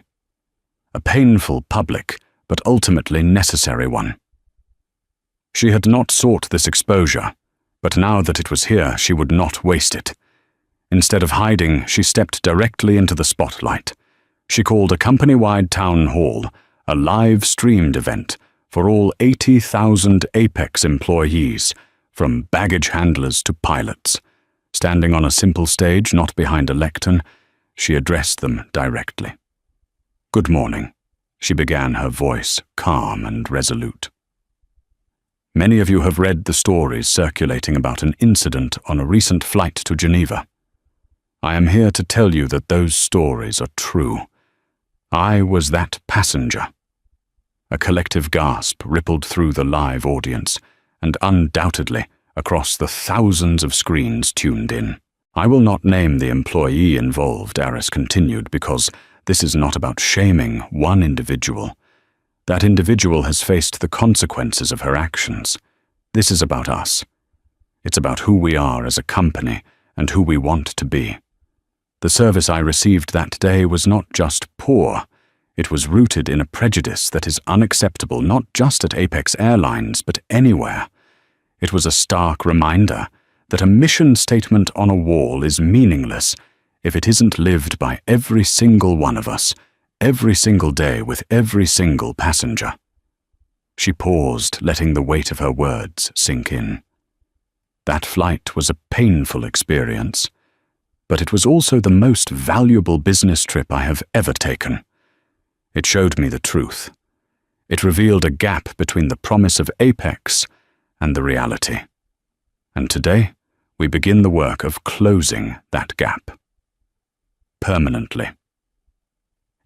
A painful public, but ultimately necessary one. She had not sought this exposure, but now that it was here, she would not waste it. Instead of hiding, she stepped directly into the spotlight. She called a company-wide town hall, a live-streamed event for all 80,000 Apex employees, from baggage handlers to pilots. Standing on a simple stage, not behind a lectern, she addressed them directly. "Good morning," she began, her voice calm and resolute. "Many of you have read the stories circulating about an incident on a recent flight to Geneva. I am here to tell you that those stories are true. I was that passenger." A collective gasp rippled through the live audience, and undoubtedly across the thousands of screens tuned in. "I will not name the employee involved," Aris continued, "because this is not about shaming one individual. That individual has faced the consequences of her actions. This is about us. It's about who we are as a company and who we want to be. The service I received that day was not just poor. It was rooted in a prejudice that is unacceptable not just at Apex Airlines, but anywhere. It was a stark reminder that a mission statement on a wall is meaningless if it isn't lived by every single one of us, every single day with every single passenger." She paused, letting the weight of her words sink in. That flight was a painful experience, but it was also the most valuable business trip I have ever taken. It showed me the truth. It revealed a gap between the promise of Apex and the reality. And today, we begin the work of closing that gap. Permanently.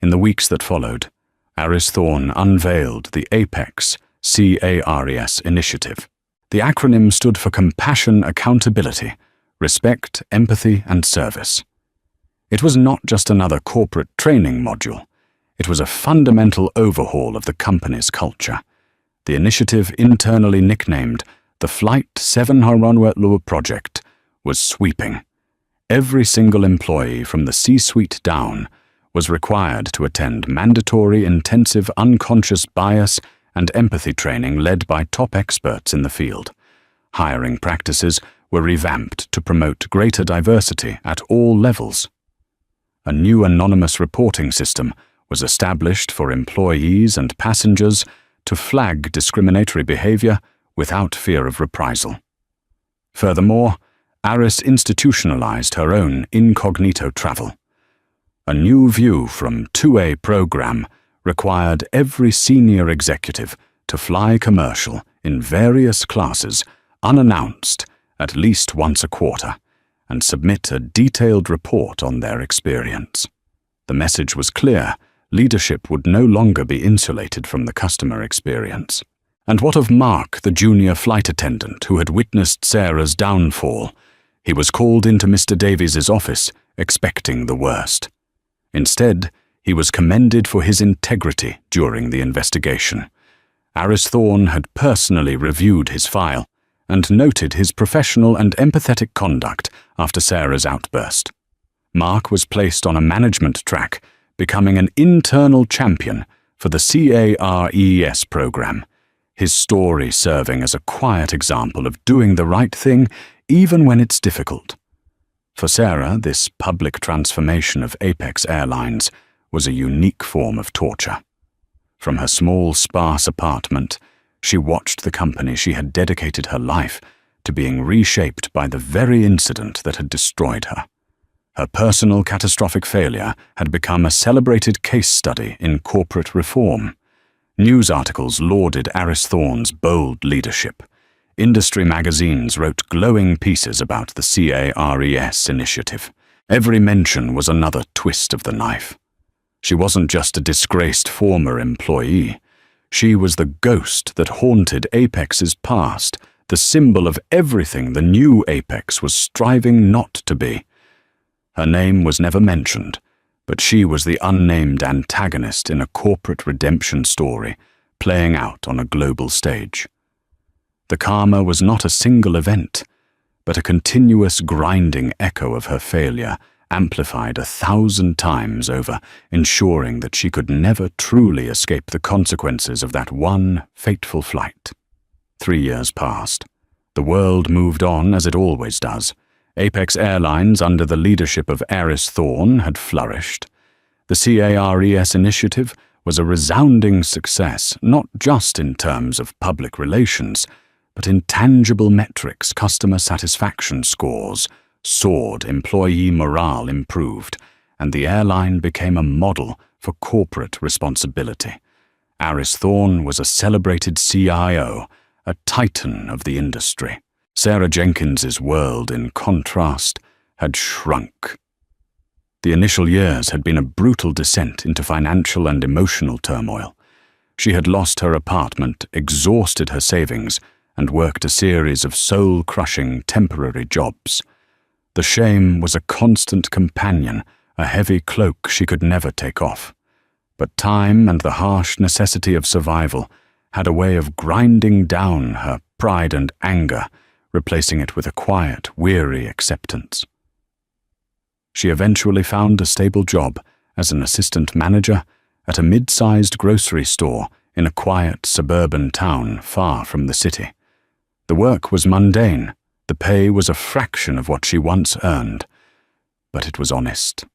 In the weeks that followed, Aris Thorne unveiled the Apex CARES initiative. The acronym stood for Compassion, Accountability, Respect, Empathy, and Service. It was not just another corporate training module. It was a fundamental overhaul of the company's culture. The initiative, internally nicknamed the Flight 700 Project, was sweeping. Every single employee from the C-suite down was required to attend mandatory intensive unconscious bias and empathy training led by top experts in the field. Hiring practices were revamped to promote greater diversity at all levels. A new anonymous reporting system was established for employees and passengers to flag discriminatory behavior without fear of reprisal. Furthermore, Aris institutionalized her own incognito travel. A new view from 2A program required every senior executive to fly commercial in various classes, unannounced, at least once a quarter, and submit a detailed report on their experience. The message was clear: leadership would no longer be insulated from the customer experience. And what of Mark, the junior flight attendant who had witnessed Sarah's downfall? He was called into Mr. Davies's office, expecting the worst. Instead, he was commended for his integrity during the investigation. Aris Thorne had personally reviewed his file and noted his professional and empathetic conduct after Sarah's outburst. Mark was placed on a management track, becoming an internal champion for the CARES program, his story serving as a quiet example of doing the right thing even when it's difficult. For Sarah, this public transformation of Apex Airlines was a unique form of torture. From her small, sparse apartment, she watched the company she had dedicated her life to being reshaped by the very incident that had destroyed her. Her personal catastrophic failure had become a celebrated case study in corporate reform. News articles lauded Aris Thorne's bold leadership. Industry magazines wrote glowing pieces about the CARES initiative. Every mention was another twist of the knife. She wasn't just a disgraced former employee. She was the ghost that haunted Apex's past, the symbol of everything the new Apex was striving not to be. Her name was never mentioned, but she was the unnamed antagonist in a corporate redemption story playing out on a global stage. The karma was not a single event, but a continuous grinding echo of her failure amplified 1,000 times over, ensuring that she could never truly escape the consequences of that one fateful flight. 3 years passed. The world moved on as it always does. Apex Airlines, under the leadership of Aris Thorne, had flourished. The CARES initiative was a resounding success, not just in terms of public relations, but in tangible metrics. Customer satisfaction scores soared, employee morale improved, and the airline became a model for corporate responsibility. Aris Thorne was a celebrated CIO, a titan of the industry. Sarah Jenkins's world, in contrast, had shrunk. The initial years had been a brutal descent into financial and emotional turmoil. She had lost her apartment, exhausted her savings, and worked a series of soul-crushing temporary jobs. The shame was a constant companion, a heavy cloak she could never take off. But time and the harsh necessity of survival had a way of grinding down her pride and anger, replacing it with a quiet, weary acceptance. She eventually found a stable job as an assistant manager at a mid-sized grocery store in a quiet suburban town far from the city. The work was mundane, the pay was a fraction of what she once earned, but it was honest.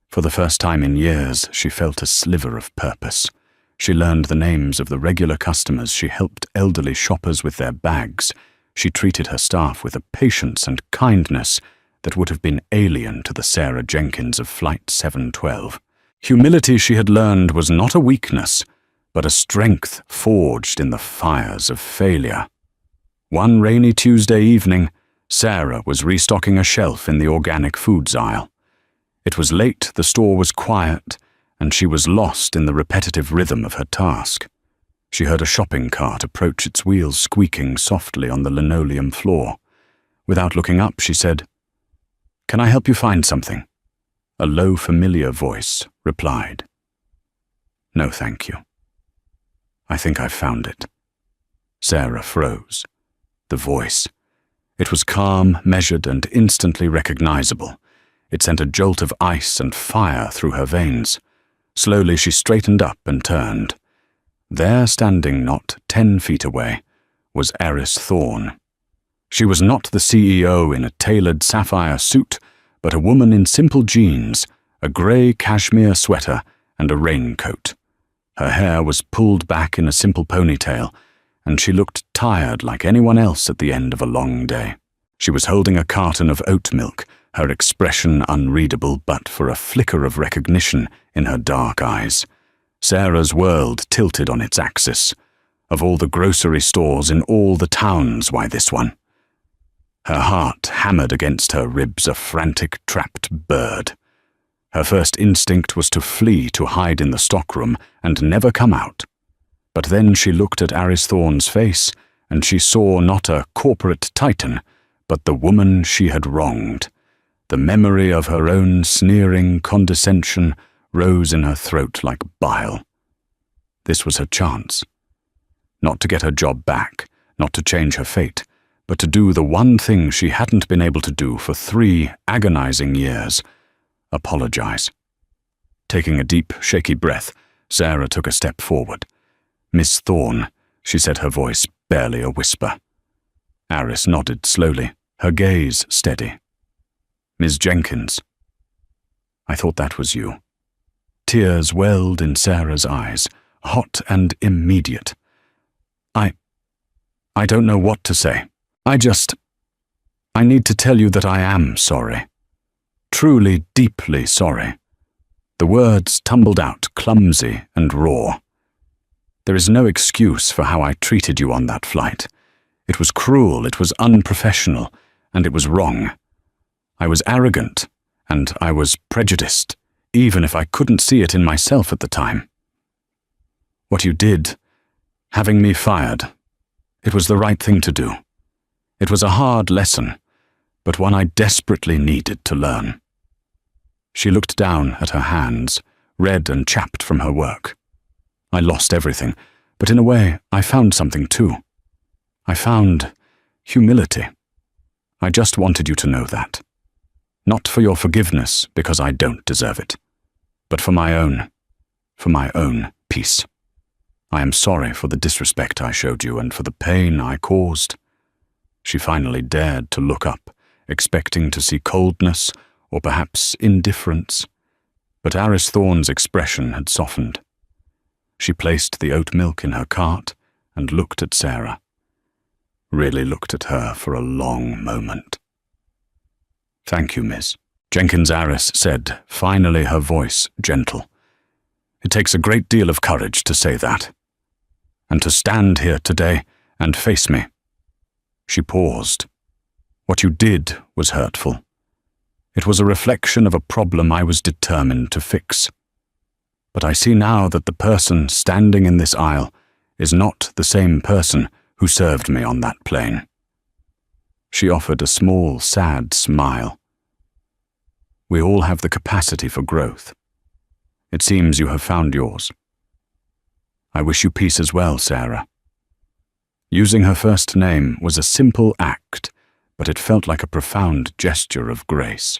For the first time in years, she felt a sliver of purpose. She learned the names of the regular customers, she helped elderly shoppers with their bags, she treated her staff with a patience and kindness that would have been alien to the Sarah Jenkins of Flight 712. Humility, she had learned, was not a weakness, but a strength forged in the fires of failure. One rainy Tuesday evening, Sarah was restocking a shelf in the organic foods aisle. It was late, the store was quiet, and she was lost in the repetitive rhythm of her task. She heard a shopping cart approach, its wheels squeaking softly on the linoleum floor. Without looking up, she said, "Can I help you find something?" A low, familiar voice replied, "No, thank you. I think I've found it." Sarah froze. The voice. It was calm, measured, and instantly recognizable. It sent a jolt of ice and fire through her veins. Slowly she straightened up and turned. There, standing not 10 feet away, was Aris Thorne. She was not the CEO in a tailored sapphire suit, but a woman in simple jeans, a grey cashmere sweater, and a raincoat. Her hair was pulled back in a simple ponytail, and she looked tired like anyone else at the end of a long day. She was holding a carton of oat milk, her expression unreadable but for a flicker of recognition in her dark eyes. Sarah's world tilted on its axis. Of all the grocery stores in all the towns, why this one? Her heart hammered against her ribs, a frantic, trapped bird. Her first instinct was to flee, to hide in the stockroom, and never come out. But then she looked at Aris Thorne's face, and she saw not a corporate titan, but the woman she had wronged. The memory of her own sneering condescension rose in her throat like bile. This was her chance. Not to get her job back, not to change her fate, but to do the one thing she hadn't been able to do for 3 agonizing years: apologize. Taking a deep, shaky breath, Sarah took a step forward. "Miss Thorne," she said, her voice barely a whisper. Aris nodded slowly, her gaze steady. "Miss Jenkins. I thought that was you." Tears welled in Sarah's eyes, hot and immediate. I don't know what to say. I need to tell you that I am sorry. Truly, deeply sorry." The words tumbled out, clumsy and raw. "There is no excuse for how I treated you on that flight. It was cruel, it was unprofessional, and it was wrong. I was arrogant, and I was prejudiced, even if I couldn't see it in myself at the time. What you did, having me fired, it was the right thing to do. It was a hard lesson, but one I desperately needed to learn." She looked down at her hands, red and chapped from her work. "I lost everything, but in a way I found something too. I found humility. I just wanted you to know that. Not for your forgiveness, because I don't deserve it, but for my own peace. I am sorry for the disrespect I showed you and for the pain I caused." She finally dared to look up, expecting to see coldness or perhaps indifference, but Aris Thorne's expression had softened. She placed the oat milk in her cart and looked at Sarah. Really looked at her for a long moment. "Thank you, Miss," Jenkins Aris said, finally her voice gentle. "It takes a great deal of courage to say that. And to stand here today and face me." She paused. "What you did was hurtful. It was a reflection of a problem I was determined to fix. But I see now that the person standing in this aisle is not the same person who served me on that plane." She offered a small, sad smile. "We all have the capacity for growth. It seems you have found yours. I wish you peace as well, Sarah." Using her first name was a simple act, but it felt like a profound gesture of grace.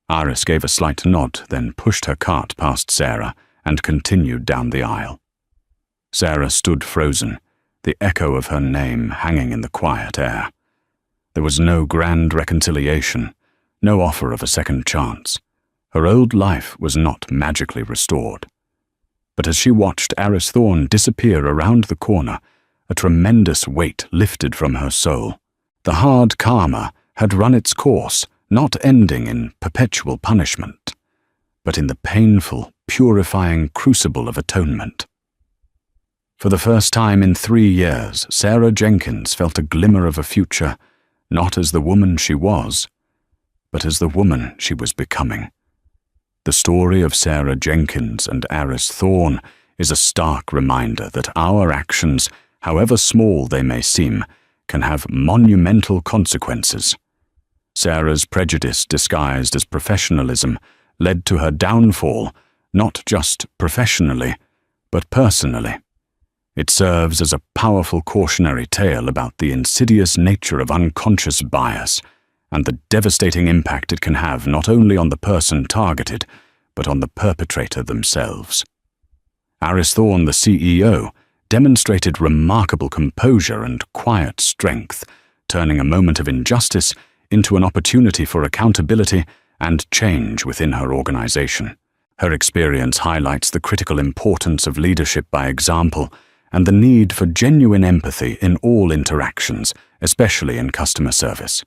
Aris gave a slight nod, then pushed her cart past Sarah and continued down the aisle. Sarah stood frozen, the echo of her name hanging in the quiet air. There was no grand reconciliation, no offer of a second chance. Her old life was not magically restored. But as she watched Aris Thorne disappear around the corner, a tremendous weight lifted from her soul. The hard karma had run its course, not ending in perpetual punishment, but in the painful, purifying crucible of atonement. For the first time in 3 years, Sarah Jenkins felt a glimmer of a future, not as the woman she was, but as the woman she was becoming. The story of Sarah Jenkins and Aris Thorne is a stark reminder that our actions, however small they may seem, can have monumental consequences. Sarah's prejudice disguised as professionalism led to her downfall, not just professionally, but personally. It serves as a powerful cautionary tale about the insidious nature of unconscious bias and the devastating impact it can have not only on the person targeted, but on the perpetrator themselves. Aris Thorne, the CEO, demonstrated remarkable composure and quiet strength, turning a moment of injustice into an opportunity for accountability and change within her organization. Her experience highlights the critical importance of leadership by example and the need for genuine empathy in all interactions, especially in customer service.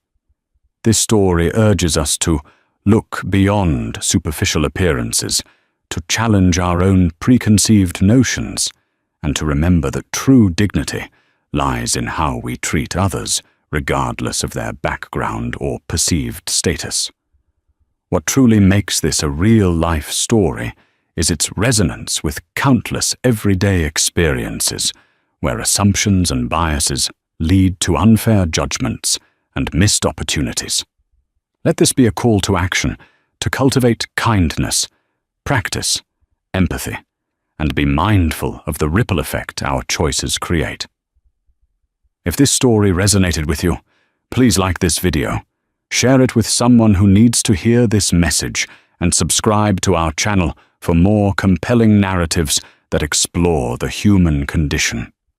This story urges us to look beyond superficial appearances, to challenge our own preconceived notions, and to remember that true dignity lies in how we treat others, regardless of their background or perceived status. What truly makes this a real-life story is its resonance with countless everyday experiences, where assumptions and biases lead to unfair judgments and missed opportunities. Let this be a call to action, to cultivate kindness, practice empathy, and be mindful of the ripple effect our choices create. If this story resonated with you, please like this video, share it with someone who needs to hear this message, and subscribe to our channel for more compelling narratives that explore the human condition.